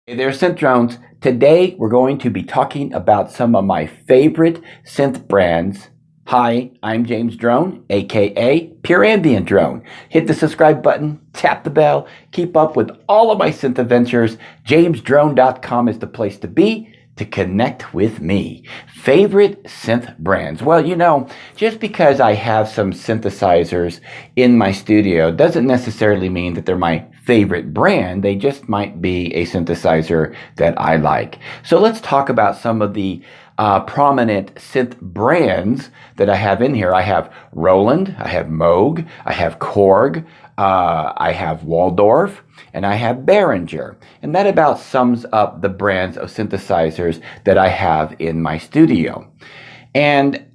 Hey there, Synth Drones. Today we're going to be talking about some of my favorite synth brands. Hi, I'm James Drone, aka Pure Ambient Drone. Hit the subscribe button, tap the bell, keep up with all of my synth adventures. JamesDrone.com is the place to be to connect with me. Favorite synth brands? Well, just because I have some synthesizers in my studio doesn't necessarily mean that they're my favorite brand. They just might be a synthesizer that I like. So let's talk about some of the prominent synth brands that I have in here. I have Roland, I have Moog, I have Korg, I have Waldorf, and I have Behringer. And that about sums up the brands of synthesizers that I have in my studio. And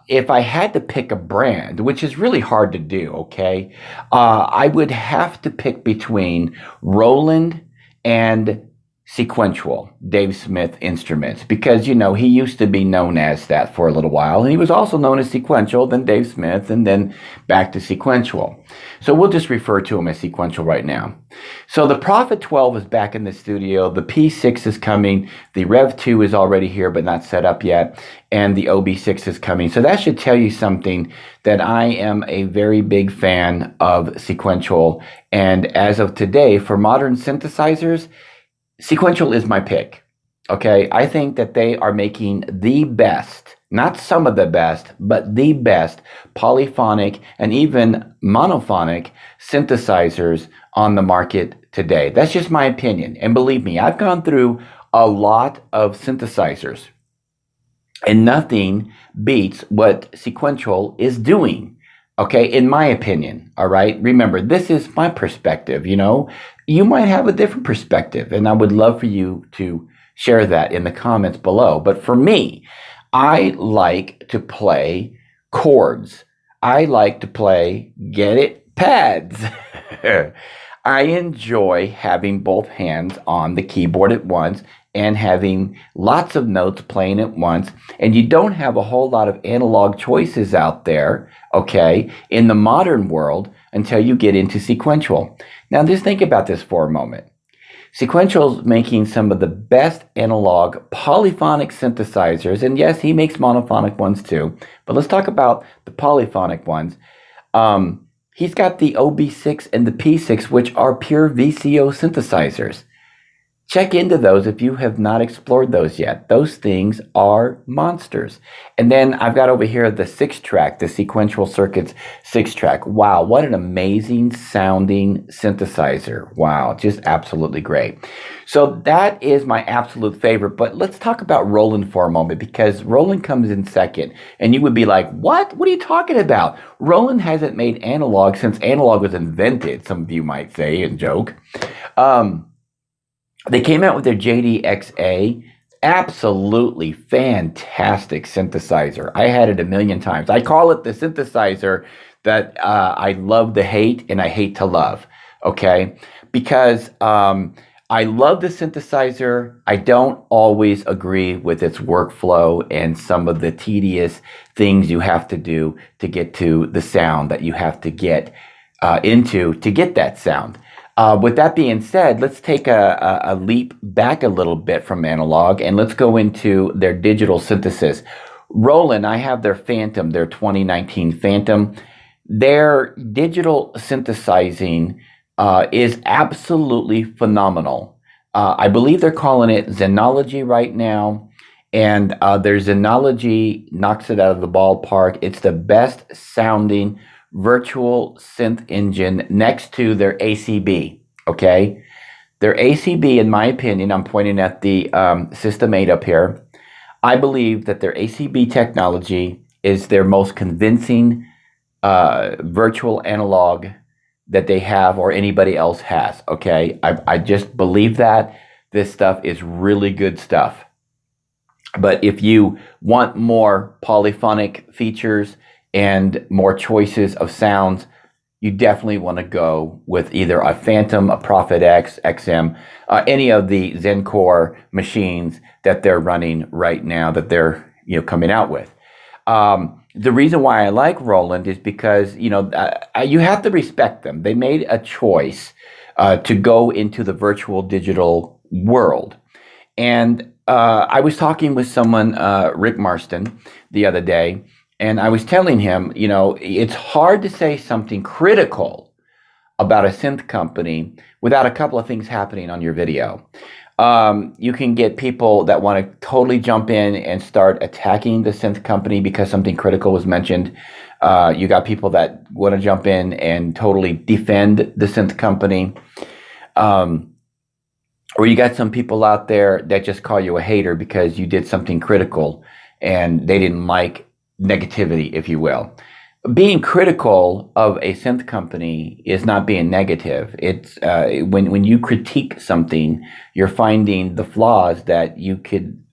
if I had to pick a brand, which is really hard to do, okay, I would have to pick between Roland and Sequential, Dave Smith Instruments, because, he used to be known as that for a little while. And he was also known as Sequential, then Dave Smith, and then back to Sequential. So we'll just refer to him as Sequential right now. So the Prophet 12 is back in the studio. The P6 is coming. The Rev 2 is already here, but not set up yet. And the OB6 is coming. So that should tell you something, that I am a very big fan of Sequential. And as of today, for modern synthesizers, Sequential is my pick. Okay, I think that they are making the best, not some of the best, but the best polyphonic and even monophonic synthesizers on the market today. That's just my opinion. And believe me, I've gone through a lot of synthesizers, and nothing beats what Sequential is doing. Okay, in my opinion, all right? Remember, this is my perspective, You might have a different perspective, and I would love for you to share that in the comments below. But for me, I like to play chords. I like to play, get it, pads. I enjoy having both hands on the keyboard at once and having lots of notes playing at once. And you don't have a whole lot of analog choices out there, okay, in the modern world until you get into Sequential. Now, just think about this for a moment. Sequential's making some of the best analog polyphonic synthesizers. And yes, he makes monophonic ones too. But let's talk about the polyphonic ones. He's got the OB6 and the P6, which are pure VCO synthesizers. Check into those if you have not explored those yet. Those things are monsters. And then I've got over here the 6-track, the Sequential Circuits 6-track. Wow, what an amazing sounding synthesizer. Wow, just absolutely great. So that is my absolute favorite. But let's talk about Roland for a moment, because Roland comes in second. And you would be like, what? What are you talking about? Roland hasn't made analog since analog was invented, some of you might say and joke. They came out with their JDXA, absolutely fantastic synthesizer. I had it a million times. I call it the synthesizer that I love to hate and I hate to love, okay? Because I love the synthesizer. I don't always agree with its workflow and some of the tedious things you have to do to get to the sound that you have to get into to get that sound. With that being said, let's take a leap back a little bit from analog and let's go into their digital synthesis. Roland, I have their Phantom, their 2019 Phantom. Their digital synthesizing is absolutely phenomenal. I believe they're calling it Zenology right now, and their Zenology knocks it out of the ballpark. It's the best sounding virtual synth engine next to their ACB, okay? Their ACB, in my opinion, I'm pointing at the System 8 up here. I believe that their ACB technology is their most convincing virtual analog that they have or anybody else has, okay? I just believe that this stuff is really good stuff. But if you want more polyphonic features and more choices of sounds, you definitely want to go with either a Phantom, a Prophet X, XM, any of the Zencore machines that they're running right now that they're coming out with. The reason why I like Roland is because you have to respect them. They made a choice to go into the virtual digital world. And I was talking with someone, Rick Marston, the other day, and I was telling him, it's hard to say something critical about a synth company without a couple of things happening on your video. You can get people that want to totally jump in and start attacking the synth company because something critical was mentioned. You got people that want to jump in and totally defend the synth company. Or you got some people out there that just call you a hater because you did something critical and they didn't like negativity, if you will. Being critical of a synth company is not being negative. It's when you critique something, you're finding the flaws that you could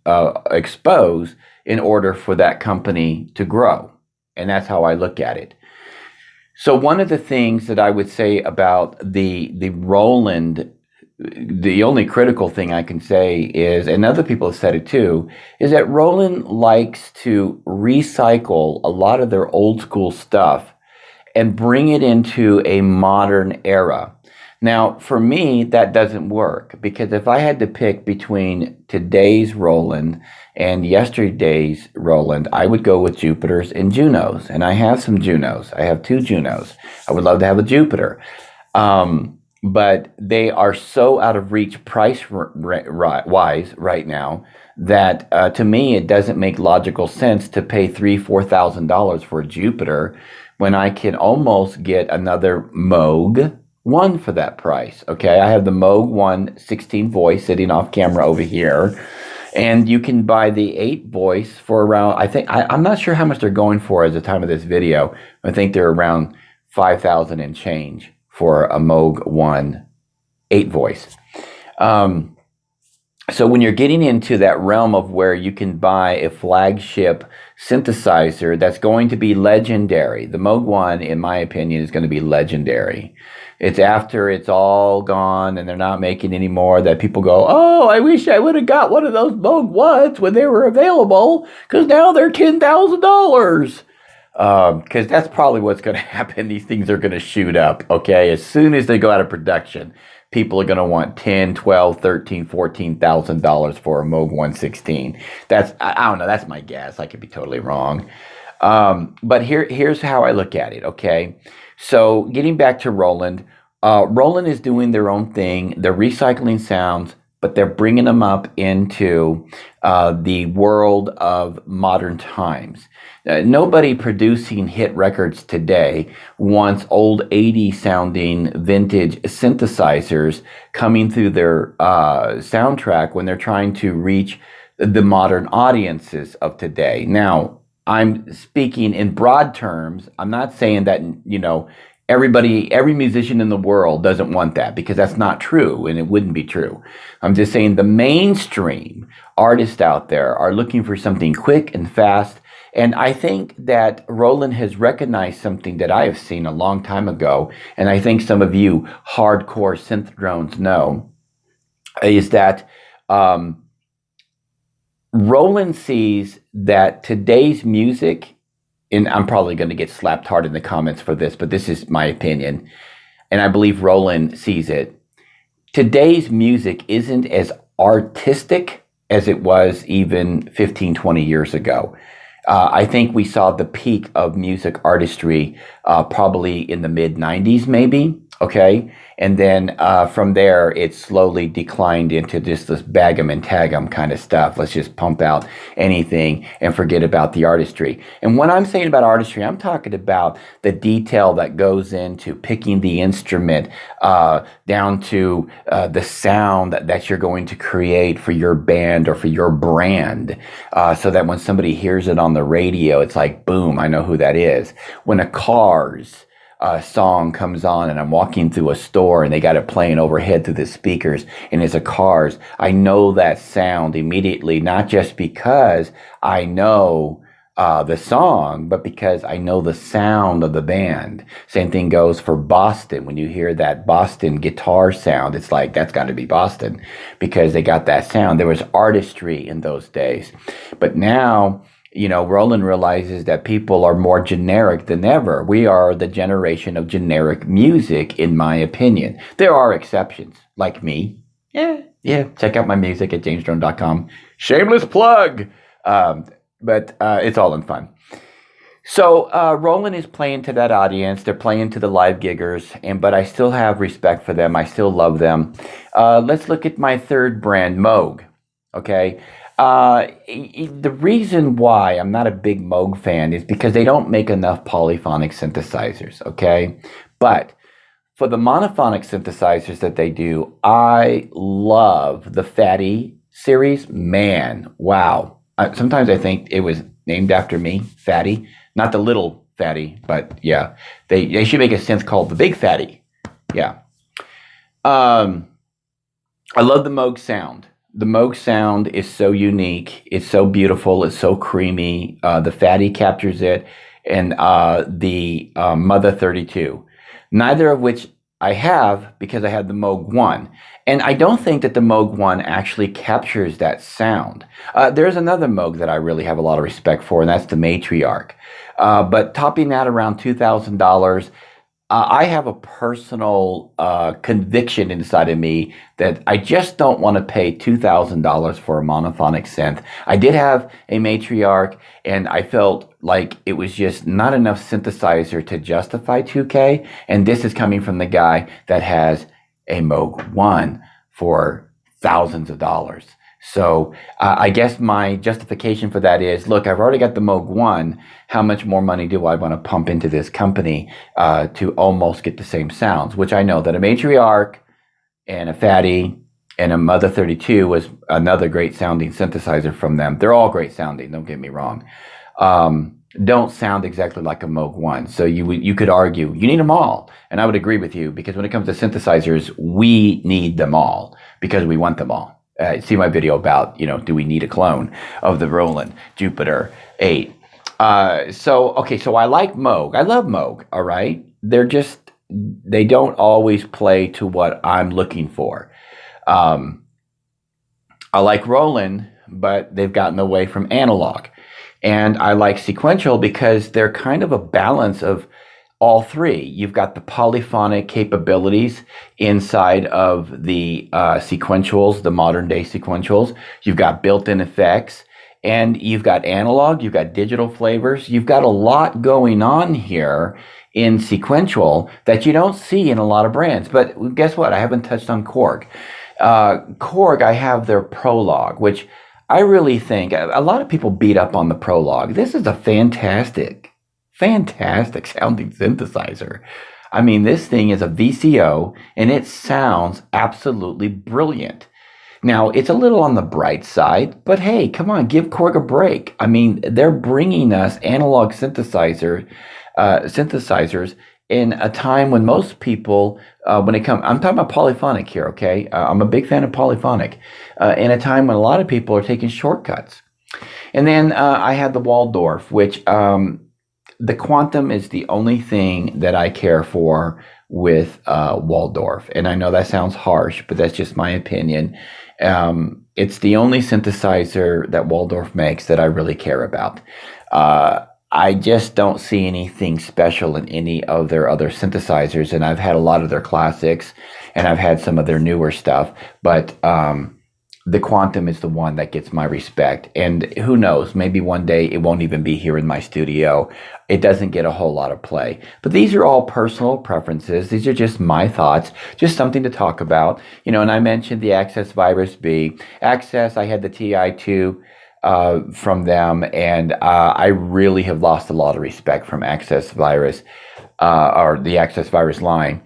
expose in order for that company to grow. And that's how I look at it. So one of the things that I would say about the Roland, the only critical thing I can say is, and other people have said it too, is that Roland likes to recycle a lot of their old school stuff and bring it into a modern era. Now, for me, that doesn't work, because if I had to pick between today's Roland and yesterday's Roland, I would go with Jupiters and Junos. And I have some Junos. I have 2 Junos. I would love to have a Jupiter. But they are so out of reach price-wise right now that to me it doesn't make logical sense to pay $3,000-$4,000 for a Jupiter when I can almost get another Moog 1 for that price. Okay, I have the Moog 1 16 voice sitting off camera over here, and you can buy the 8 voice for around, I'm not sure how much they're going for at the time of this video. I think they're around 5,000 and change for a Moog 1 8 voice. So when you're getting into that realm of where you can buy a flagship synthesizer that's going to be legendary, the Moog 1, in my opinion, is going to be legendary. It's after it's all gone and they're not making any more that people go, oh, I wish I would have got one of those Moog 1s when they were available, because now they're $10,000. Because that's probably what's going to happen. These things are going to shoot up, okay? As soon as they go out of production, people are going to want $10,000, $12,000, $13,000, $14,000 for a Moog 116. I don't know, that's my guess. I could be totally wrong. But here's how I look at it, okay? So getting back to Roland, Roland is doing their own thing. They're recycling sounds, but they're bringing them up into the world of modern times. Nobody producing hit records today wants old 80s sounding vintage synthesizers coming through their soundtrack when they're trying to reach the modern audiences of today. Now, I'm speaking in broad terms. I'm not saying that, every musician in the world doesn't want that, because that's not true, and it wouldn't be true. I'm just saying the mainstream artists out there are looking for something quick and fast. And I think that Roland has recognized something that I have seen a long time ago, and I think some of you hardcore synth drones know, is that Roland sees that today's music, and I'm probably going to get slapped hard in the comments for this, but this is my opinion, and I believe Roland sees it. Today's music isn't as artistic as it was even 15, 20 years ago. I think we saw the peak of music artistry probably in the mid-90s maybe, okay? And then from there, it slowly declined into just this bag 'em and tag 'em kind of stuff. Let's just pump out anything and forget about the artistry. And when I'm saying about artistry, I'm talking about the detail that goes into picking the instrument down to the sound that you're going to create for your band or for your brand, so that when somebody hears it on the radio, it's like, boom, I know who that is. When a Cars song comes on and I'm walking through a store and they got it playing overhead through the speakers and it's a Cars, I know that sound immediately, not just because I know the song, but because I know the sound of the band. Same thing goes for Boston. When you hear that Boston guitar sound, it's like, that's got to be Boston, because they got that sound. There was artistry in those days. But now, Roland realizes that people are more generic than ever. We are the generation of generic music, in my opinion. There are exceptions, like me. yeah, check out my music at jamesdrone.com. Shameless plug. But it's all in fun. So Roland is playing to that audience. They're playing to the live giggers, but I still have respect for them. I still love them. Let's look at my third brand, Moog. Okay. The reason why I'm not a big Moog fan is because they don't make enough polyphonic synthesizers. Okay. But for the monophonic synthesizers that they do, I love the Fatty series. Man, wow. Sometimes I think it was named after me, Fatty. Not the little Fatty, but yeah. They should make a synth called the Big Fatty. Yeah. I love the Moog sound. The Moog sound is so unique. It's so beautiful. It's so creamy. The Fatty captures it. And the Mother 32. Neither of which I have because I have the Moog 1. And I don't think that the Moog 1 actually captures that sound. There's another Moog that I really have a lot of respect for, and that's the Matriarch. But topping that around $2,000, I have a personal conviction inside of me that I just don't want to pay $2,000 for a monophonic synth. I did have a Matriarch, and I felt like it was just not enough synthesizer to justify $2K. And this is coming from the guy that has a Moog 1 for thousands of dollars. So I guess my justification for that is, look, I've already got the Moog 1. How much more money do I want to pump into this company to almost get the same sounds? Which I know that a Matriarch and a Fatty and a Mother 32 was another great sounding synthesizer from them. They're all great sounding, don't get me wrong. Don't sound exactly like a Moog 1. So you could argue you need them all. And I would agree with you, because when it comes to synthesizers, we need them all because we want them all. See my video about, do we need a clone of the Roland Jupiter 8? So I like Moog. I love Moog, all right? They don't always play to what I'm looking for. I like Roland, but they've gotten away from analog. And I like Sequential because they're kind of a balance of all three. You've got the polyphonic capabilities inside of the sequentials, the modern day sequentials. You've got built-in effects, and you've got analog, you've got digital flavors. You've got a lot going on here in Sequential that you don't see in a lot of brands. But guess what? I haven't touched on Korg. Korg, I have their Prologue, which I really think a lot of people beat up on the Prologue. This is a fantastic sounding synthesizer. I mean, this thing is a VCO and it sounds absolutely brilliant. Now, it's a little on the bright side, but hey, come on, give Korg a break. I mean, they're bringing us analog synthesizers in a time when most people, I'm talking about polyphonic here, okay? I'm a big fan of polyphonic. In a time when a lot of people are taking shortcuts. And then I had the Waldorf, which the Quantum is the only thing that I care for with Waldorf. And I know that sounds harsh, but that's just my opinion. It's the only synthesizer that Waldorf makes that I really care about. I just don't see anything special in any of their other synthesizers, and I've had a lot of their classics, and I've had some of their newer stuff, but the Quantum is the one that gets my respect. And who knows, maybe one day it won't even be here in my studio. It doesn't get a whole lot of play. But these are all personal preferences. These are just my thoughts, just something to talk about. And I mentioned the Access Virus B. Access, I had the TI2 from them, and I really have lost a lot of respect from Access Virus. Or the Access Virus line,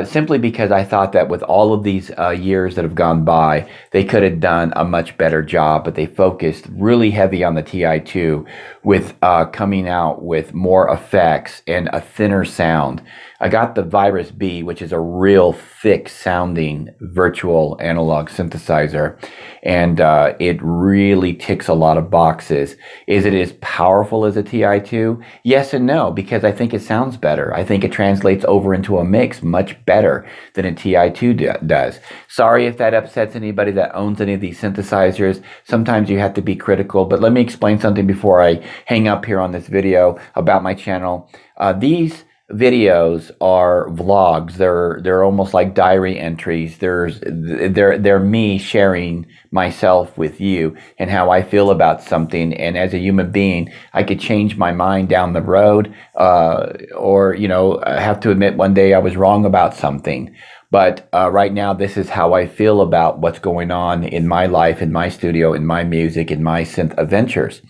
simply because I thought that with all of these years that have gone by, they could have done a much better job, but they focused really heavy on the TI2 with coming out with more effects and a thinner sound. I got the Virus B, which is a real thick sounding virtual analog synthesizer, and it really ticks a lot of boxes. Is it as powerful as a TI2? Yes and no, because I think it sounds better. I think it translates over into a mix much better than a TI2 does. Sorry if that upsets anybody that owns any of these synthesizers. Sometimes you have to be critical, but let me explain something before I hang up here on this video about my channel. These videos are vlogs. They're almost like diary entries. They're me sharing myself with you and how I feel about something. And as a human being, I could change my mind down the road, or I have to admit one day I was wrong about something. But right now, this is how I feel about what's going on in my life, in my studio, in my music, in my synth adventures.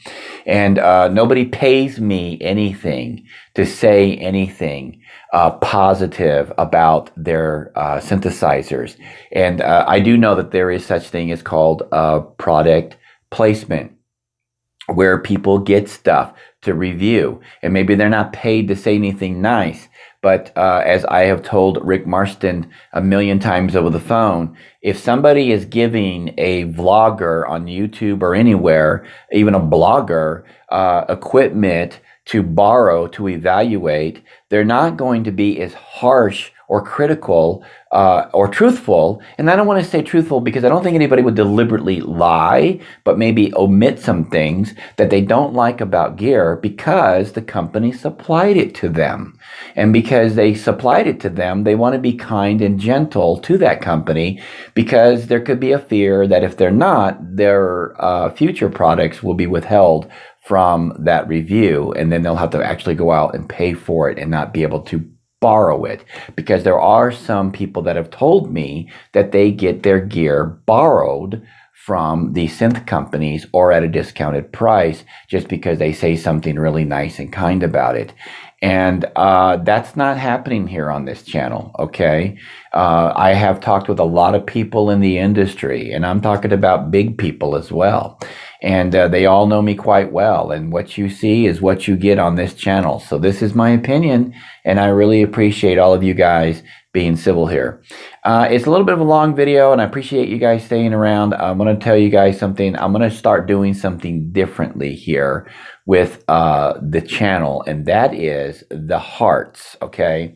And nobody pays me anything to say anything positive about their synthesizers. And I do know that there is such thing as called product placement, where people get stuff to review, and maybe they're not paid to say anything nice. But as I have told Rick Marston a million times over the phone, if somebody is giving a vlogger on YouTube or anywhere, even a blogger, equipment to borrow, to evaluate, they're not going to be as harsh or critical or truthful. And I don't want to say truthful because I don't think anybody would deliberately lie, but maybe omit some things that they don't like about gear because the company supplied it to them. And because they supplied it to them, they want to be kind and gentle to that company, because there could be a fear that if they're not, their future products will be withheld from that review, and then they'll have to actually go out and pay for it and not be able to borrow it. Because there are some people that have told me that they get their gear borrowed from the synth companies or at a discounted price just because they say something really nice and kind about it. And that's not happening here on this channel, okay? I have talked with a lot of people in the industry, and I'm talking about big people as well. And they all know me quite well. And what you see is what you get on this channel. So this is my opinion, and I really appreciate all of you guys being civil here. It's a little bit of a long video, and I appreciate you guys staying around. I'm going to tell you guys something. I'm going to start doing something differently here with the channel, and that is the hearts, okay?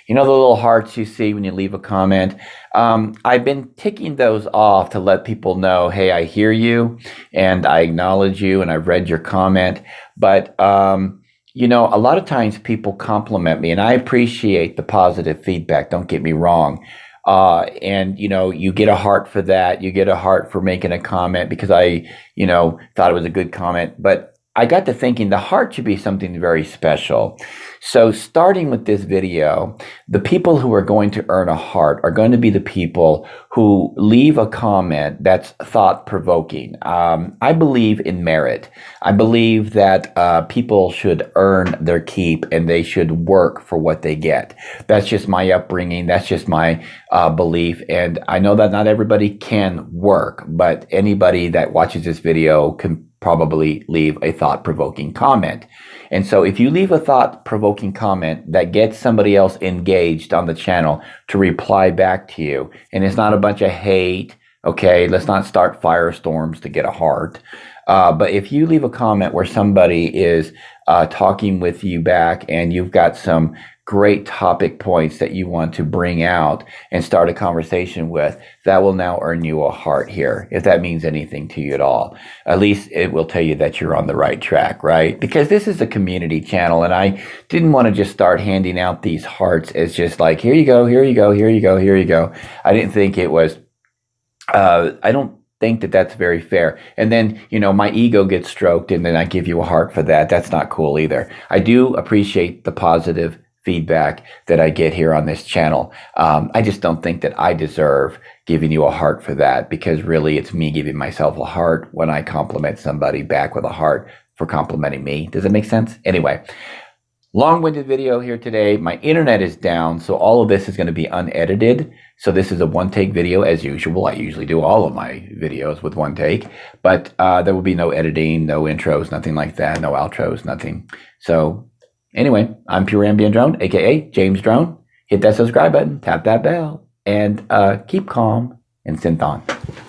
You know the little hearts you see when you leave a comment? I've been ticking those off to let people know, hey, I hear you, and I acknowledge you, and I've read your comment. But a lot of times people compliment me, and I appreciate the positive feedback, don't get me wrong. And you get a heart for that. You get a heart for making a comment because I, thought it was a good comment. But I got to thinking the heart should be something very special. So starting with this video, the people who are going to earn a heart are going to be the people who leave a comment that's thought-provoking. I believe in merit. I believe that people should earn their keep and they should work for what they get. That's just my upbringing. That's just my belief. And I know that not everybody can work, but anybody that watches this video can probably leave a thought-provoking comment. And so if you leave a thought-provoking comment that gets somebody else engaged on the channel to reply back to you, and it's not a bunch of hate, okay, let's not start firestorms to get a heart. But if you leave a comment where somebody is talking with you back and you've got some great topic points that you want to bring out and start a conversation with, that will now earn you a heart here, if that means anything to you at all. At least it will tell you that you're on the right track, right? Because this is a community channel, and I didn't want to just start handing out these hearts as just like, here you go, here you go, here you go, here you go. I didn't think it was, I don't think that that's very fair. And then, my ego gets stroked and then I give you a heart for that. That's not cool either. I do appreciate the positive feedback that I get here on this channel. I just don't think that I deserve giving you a heart for that, because really it's me giving myself a heart when I compliment somebody back with a heart for complimenting me. Does it make sense? Anyway, long-winded video here today. My internet is down, so all of this is going to be unedited. So this is a one-take video as usual. I usually do all of my videos with one take, but there will be no editing, no intros, nothing like that, no outros, nothing. So anyway, I'm Pure Ambient Drone, aka James Drone. Hit that subscribe button, tap that bell, and keep calm and synth on.